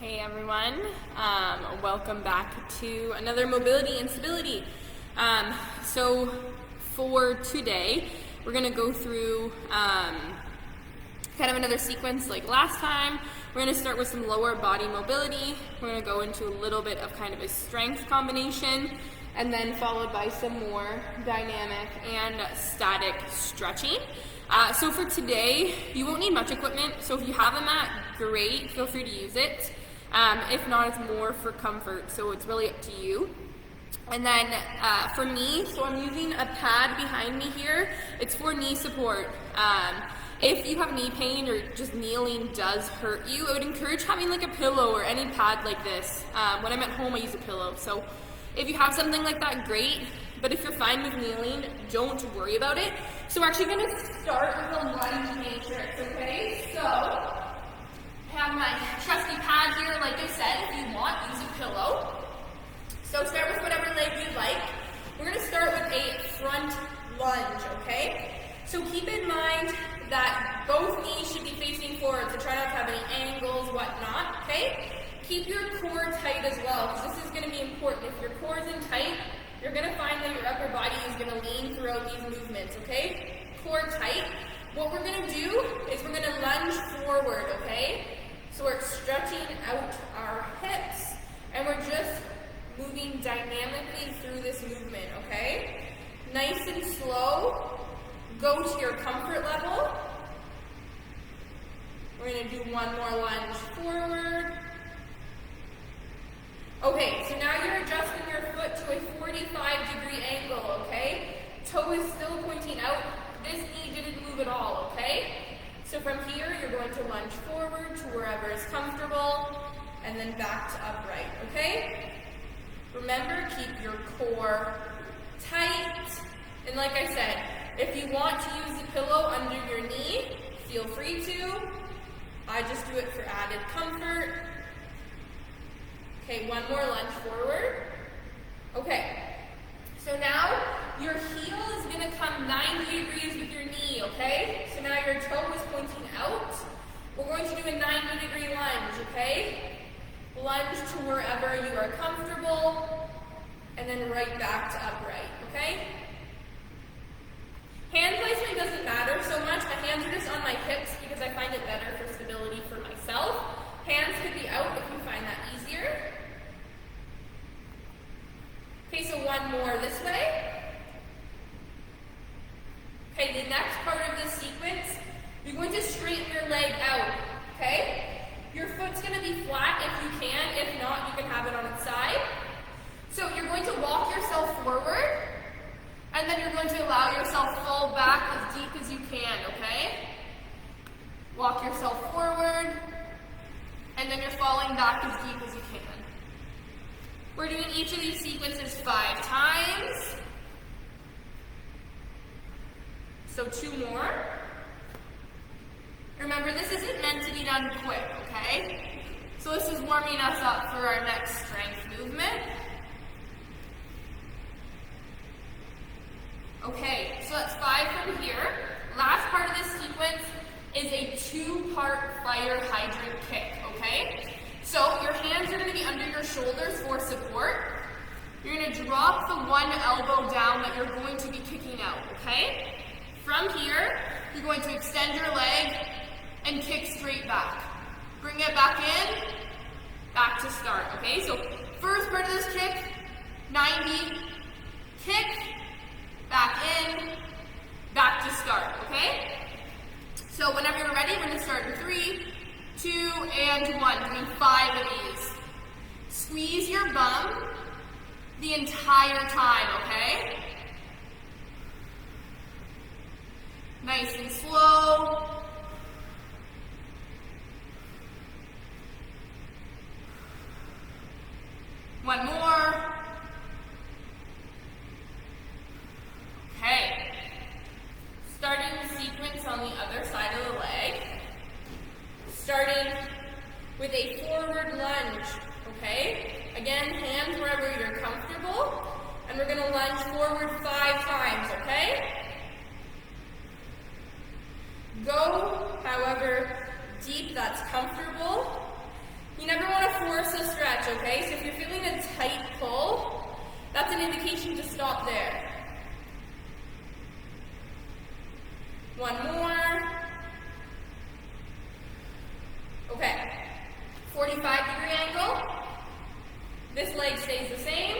Hey everyone, welcome back to another mobility and stability. So for today, we're going to go through kind of another sequence like last time. We're going to start with some lower body mobility. We're going to go into a little bit of kind of a strength combination, and then followed by some more dynamic and static stretching. So for today, you won't need much equipment. So if you have a mat, great, feel free to use it. If not, it's more for comfort, so it's really up to you. And then for me, so I'm using a pad behind me here. It's for knee support. If you have knee pain or just kneeling does hurt you, I would encourage having like a pillow or any pad like this. When I'm at home, I use a pillow. So if you have something like that, great. But if you're fine with kneeling, don't worry about it. So we're actually going to start with a lunge matrix, okay? So I have my trusty pad here. Like I said, if you want, use a pillow. So start with whatever leg you'd like. We're going to start with a front lunge, okay? So keep in mind that both knees should be facing forward, so try not to have any angles, whatnot, okay? Keep your core tight as well, because this is going to be important. If your core isn't tight, you're going to find that your upper body is going to lean throughout these movements, okay? Core tight. What we're going to do is we're going to lunge forward, okay? So we're stretching out our hips, and we're just moving dynamically through this movement, okay? Nice and slow. Go to your comfort level. We're going to do one more lunge forward. Okay, so now you're adjusting your foot to a 45-degree angle, okay? Toe is still pointing out. This knee didn't move at all, okay? So from here, you're going to lunge forward to wherever is comfortable, and then back to upright, okay? Remember, keep your core tight. And like I said, if you want to use the pillow under your knee, feel free to. I just do it for added comfort. Okay, one more lunge forward. Okay, so now your heel is going to come 90 degrees with your knee, okay? So now your toe is pointing out. We're going to do a 90-degree lunge, okay? Lunge to wherever you are comfortable, and then right back to upright, okay? Hand placement doesn't matter so much. My hands are just on my hips because I find it better for stability for myself. Hands could be out if you find that easier. Okay, so one more this way. Okay, the next part of this sequence, you're going to straighten your leg out, okay? Your foot's going to be flat if you can. If not, you can have it on its side. So you're going to walk yourself forward, and then you're going to allow yourself to fall back as deep as you can, okay? Walk yourself forward, and then you're falling back as deep as you can. We're doing each of these sequences 5 times. So 2 more. Remember, this isn't meant to be done quick, okay? So this is warming us up for our next strength movement. Okay, so that's 5 from here. Last part of this sequence is a 2-part fire hydrant kick, okay? So your hands are going to be under your shoulders for support. You're going to drop the one elbow down that you're going to be kicking out, okay? From here, you're going to extend your leg and kick straight back. Bring it back in, back to start, okay? So first part of this kick, 90, kick, back in, back to start, okay? So whenever you're ready, we're going to start in 3, 2, and 1, doing 5 of these. Squeeze your bum the entire time, okay? Nice and slow. One more. Okay. Starting the sequence on the other side of the leg. Starting with a forward lunge, okay? Again, hands wherever you're comfortable. And we're going to lunge forward 5 times, okay? Go, however deep that's comfortable. You never want to okay? So if you're feeling a tight pull, that's an indication to stop there. One more. Okay, 45-degree angle. This leg stays the same.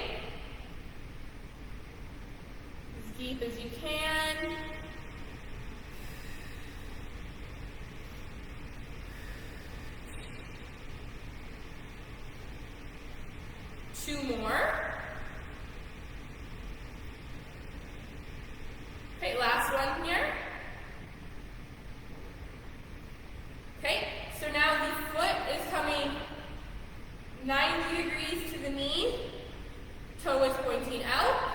As deep as you can. Two more. Okay, last one here. Okay, so now the foot is coming 90 degrees to the knee. Toe is pointing out.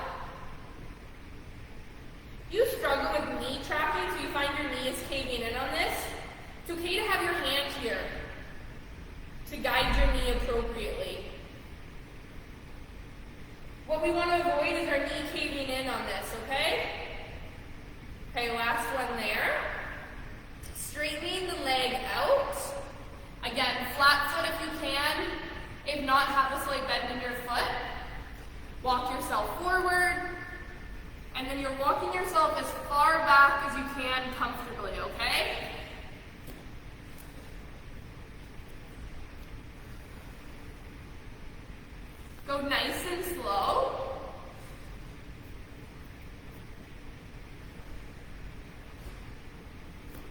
You struggle with knee tracking, so you find your knee is caving in on this. It's okay to have your hand here to guide your knee appropriately. What we want to avoid is our knee caving in on this, okay? Okay, last one there. Straightening the leg out. Again, flat foot if you can. If not, have a slight bend in your foot. Walk yourself forward. And then you're walking yourself as far back as you can comfortably, okay? Go nice and slow.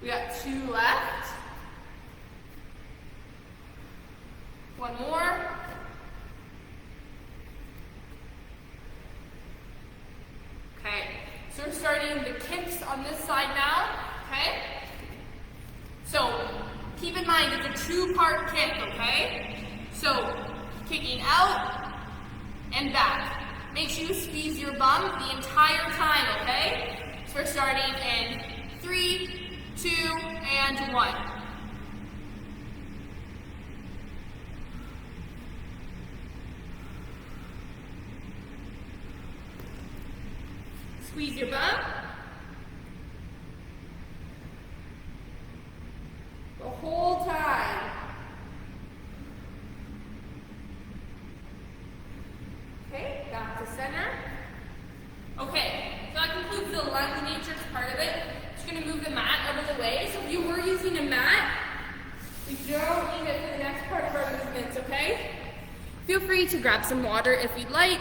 We got two left. One more. Okay, so we're starting the kicks on this side now, okay? So, keep in mind it's a two-part kick, okay? So, kicking out and back. Make sure you squeeze your bum the entire time, okay? So we're starting in 3, 2, and 1. Squeeze your bum. The whole time. Okay, back to center. Okay, so that concludes the lunge matrix part of it. Just going to move the mat out of the way. So if you were using a mat, we don't need it for the next part of our movements, okay? Feel free to grab some water if you'd like.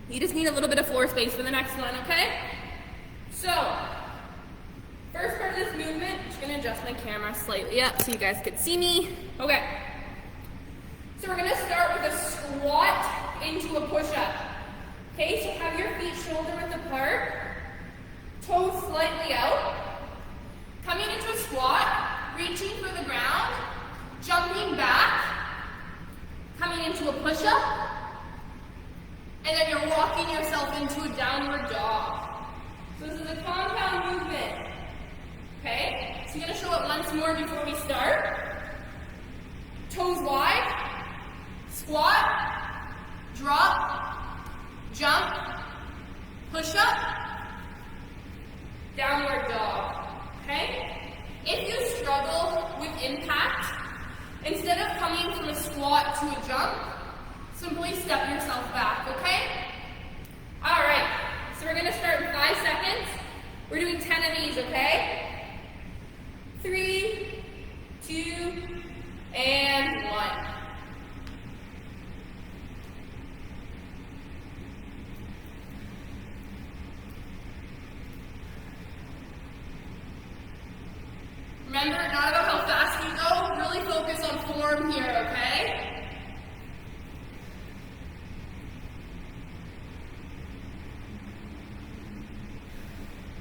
You just need a little bit of floor space for the next one, okay? So, first part of this movement, I'm just going to adjust my camera slightly up so you guys could see me. Okay. So we're going to start with a squat into a push-up. Okay, so have your feet shoulder-width apart, toes slightly out. Coming into a squat, reaching for the ground, jumping back, coming into a push-up, and then you're walking yourself into a downward dog. So this is a compound movement. Okay, so you're going to show it once more before we start. Toes wide, squat, drop, jump, push up, downward dog. Okay? If you struggle with impact, instead of coming from a squat to a jump, simply step yourself back, okay? All right, so we're gonna start in 5 seconds. We're doing 10 of these, okay? 3, 2, and 1. Remember, not about how fast you go, really focus on form here, okay?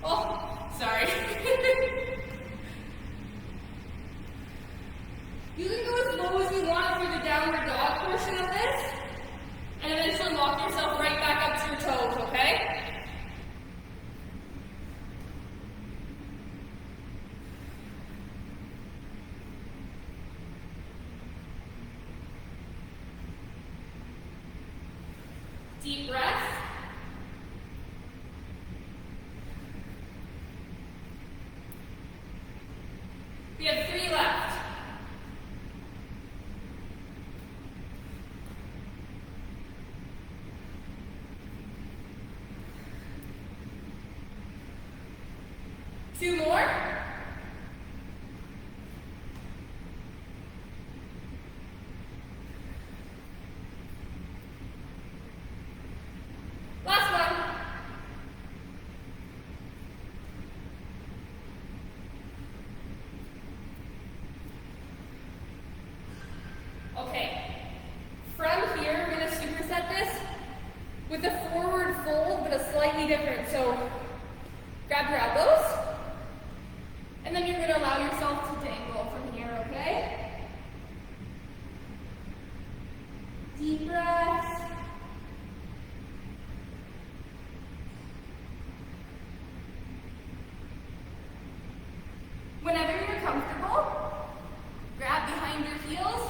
Oh, sorry. You can go as low as you want for the downward dog portion of this, and eventually walk yourself right back up to your toes, okay? Deep breath. We have 3 left. different. So grab your elbows, and then you're going to allow yourself to dangle from here, okay? Deep breaths. Whenever you're comfortable, grab behind your heels,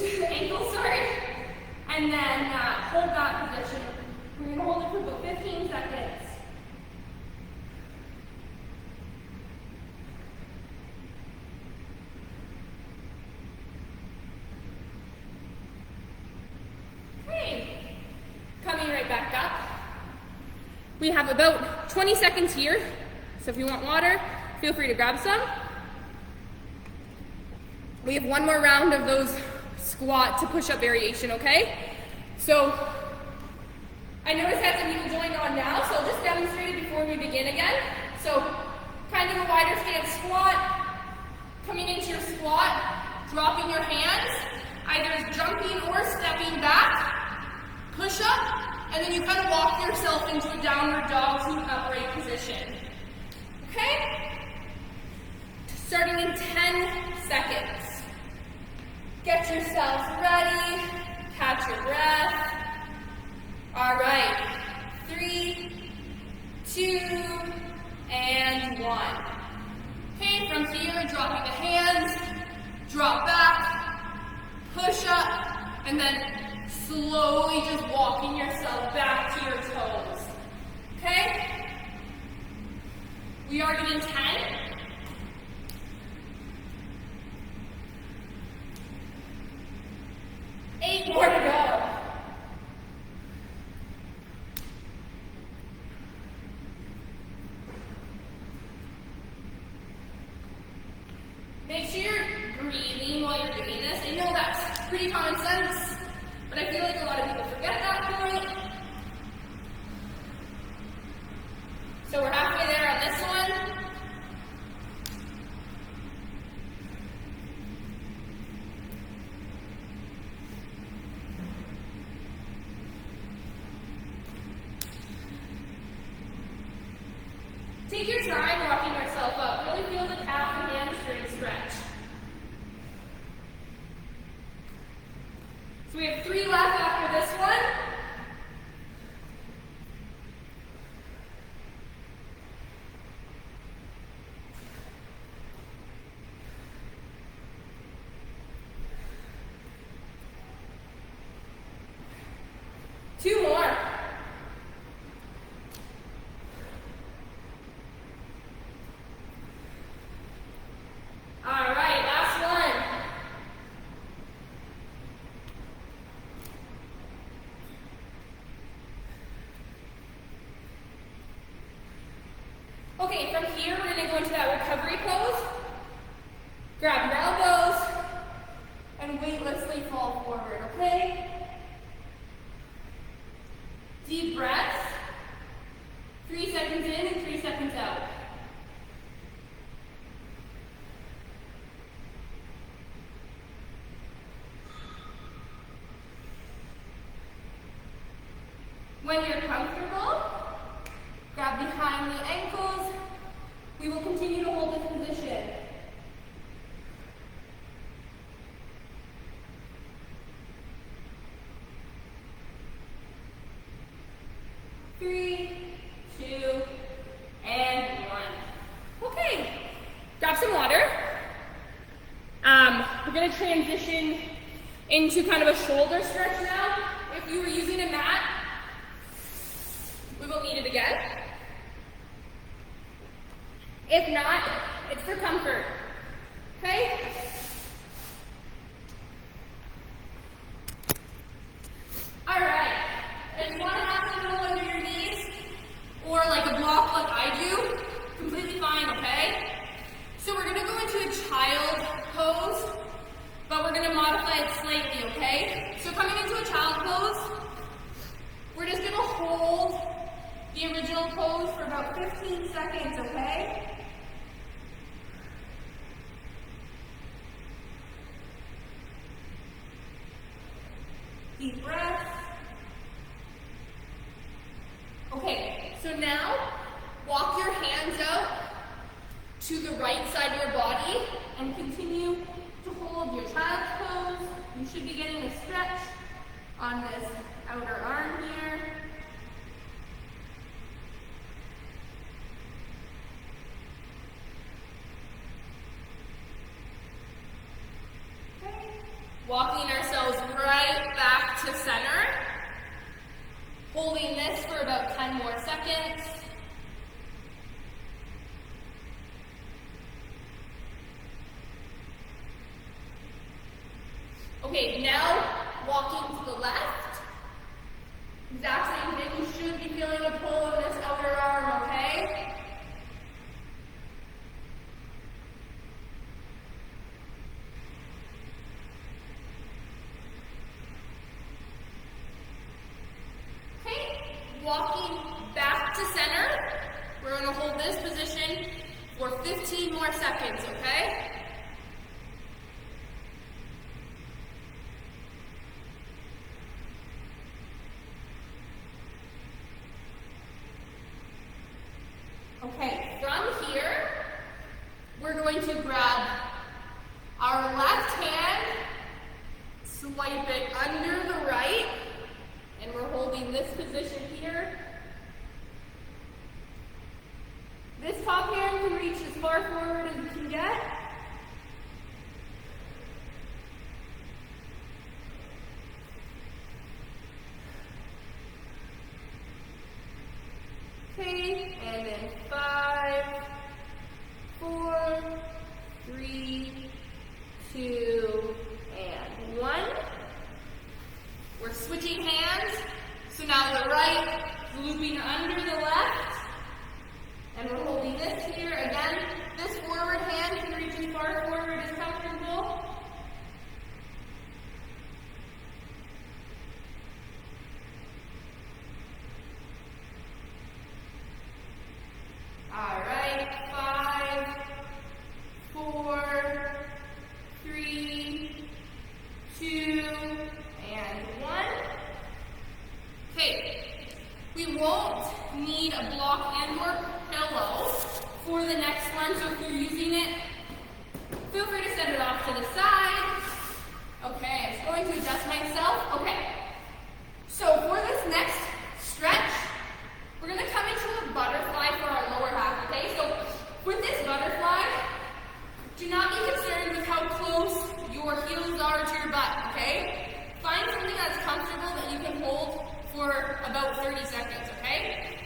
your ankles, sorry, and then hold that position. We're going to hold it for about 15 seconds. Okay, coming right back up. We have about 20 seconds here, so if you want water, feel free to grab some. We have one more round of those squat to push-up variation, okay? So, I noticed that some people joined on now, so I'll just demonstrate it before we begin again. So, kind of a wider stance squat, coming into your squat, dropping your hands, either jumping or stepping back, push up, and then you kind of walk yourself into a downward dog to an upright position. Okay? Starting in 10 seconds. Get yourselves ready, catch your breath. All right, 3, 2, and 1. Okay, from here, dropping the hands, drop back, push up, and then slowly just walking yourself back to your toes. Okay? We are getting 10. 8 more to go. Make sure you're breathing while you're doing this. I know that's pretty common sense, but I feel like a lot of people forget that point. So we're halfway there on this one. Take your time walking yourself up. Really feel the calf and hamstring stretch. So we have 3 left after this one. Two more. All right, last one. Okay, from here we're going to go into that recovery pose. Grab your elbows and weightlessly fall forward, okay? Deep breaths. 3 seconds in and 3 seconds out. When you're comfortable, grab behind the ankles. We will continue to hold this position. Three, 2, and 1. Okay, grab some water. We're going to transition into kind of a shoulder stretch now. If you were using a mat, we will need it again. If not, it's for comfort. Okay? All right. If you want to have a little under your knees, or like a block like I do, completely fine, okay? So we're going to go into a child pose, but we're going to modify it slightly, okay? So coming into a child pose, we're just going to hold the original pose for about 15 seconds, okay? Deep breath. So now, walk your hands out to the right side of your body and continue to hold your child's pose. You should be getting a stretch on this outer arm here. Okay. Walking ourselves right back to center. Holding this for about 10 more seconds. Okay, now walking to the left. Exact same thing, you should be feeling a pull on this outer arm, okay? Okay, walking back to center. We're going to hold this position for 15 more seconds, okay? Okay, from here, we're going to grab our left hand, swipe it under the right, and we're holding this position here. This top hand can reach as far forward as you can get. Okay, and then 5, 4, 3, 2, and 1. We're switching hands. So now the right is looping under the left. And we're holding this here. Again, this forward hand can reach as far forward as comfortable. All right, 5, 4, 3, 2, and 1. Okay, we won't need a block and or pillow for the next one, so if you're using it, feel free to set it off to the side. Okay, I'm just going to adjust myself. Okay, so for this next stretch, we're going to come into a butterfly for our lower half, okay? So with this butterfly, do not be concerned with how close your heels are to your butt, okay? Find something that's comfortable that you can hold for about 30 seconds, okay?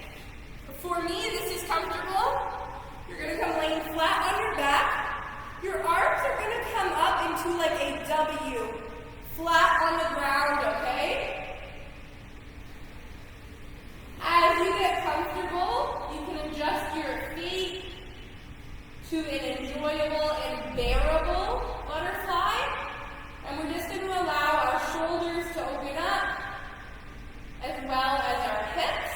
For me, this is comfortable. You're going to come laying flat on your back. Your arms are going to come up into like a W, flat on the ground, okay? As you get comfortable, you can adjust your feet to an enjoyable and bearable butterfly. And we're just going to allow our shoulders to open up, as well as our hips.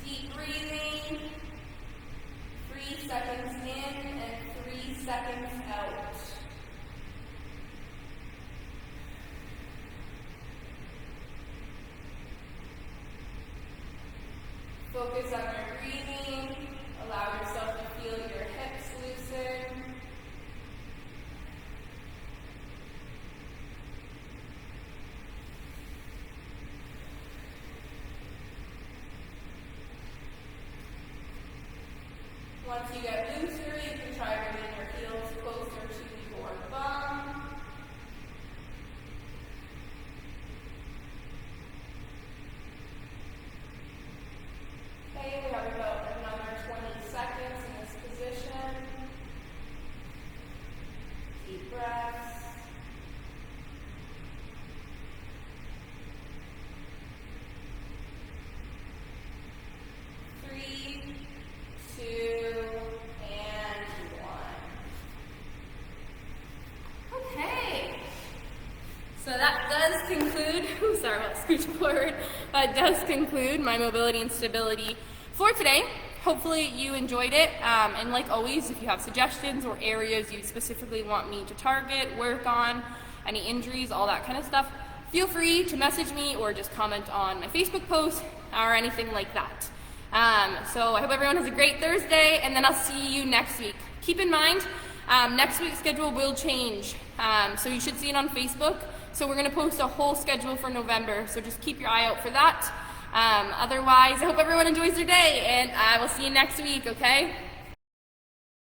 Deep breathing. 3 seconds in and 3 seconds out. Focus on your breathing. Allow yourself to feel your hips loosen. Once you get looser, you can try bringing your heels closer to your bum. Okay, we have about another 20 seconds in this position. Deep breaths. Three, 2, and 1. Okay. So that does conclude, sorry about scooching forward, that does conclude my mobility and stability for today. Hopefully you enjoyed it, and like always, if you have suggestions or areas you specifically want me to target, work on, any injuries, all that kind of stuff, feel free to message me or just comment on my Facebook post or anything like that. So I hope everyone has a great Thursday, and then I'll see you next week. Keep in mind, next week's schedule will change, so you should see it on Facebook. So we're going to post a whole schedule for November, so just keep your eye out for that. Otherwise, I hope everyone enjoys their day, and I will see you next week, okay?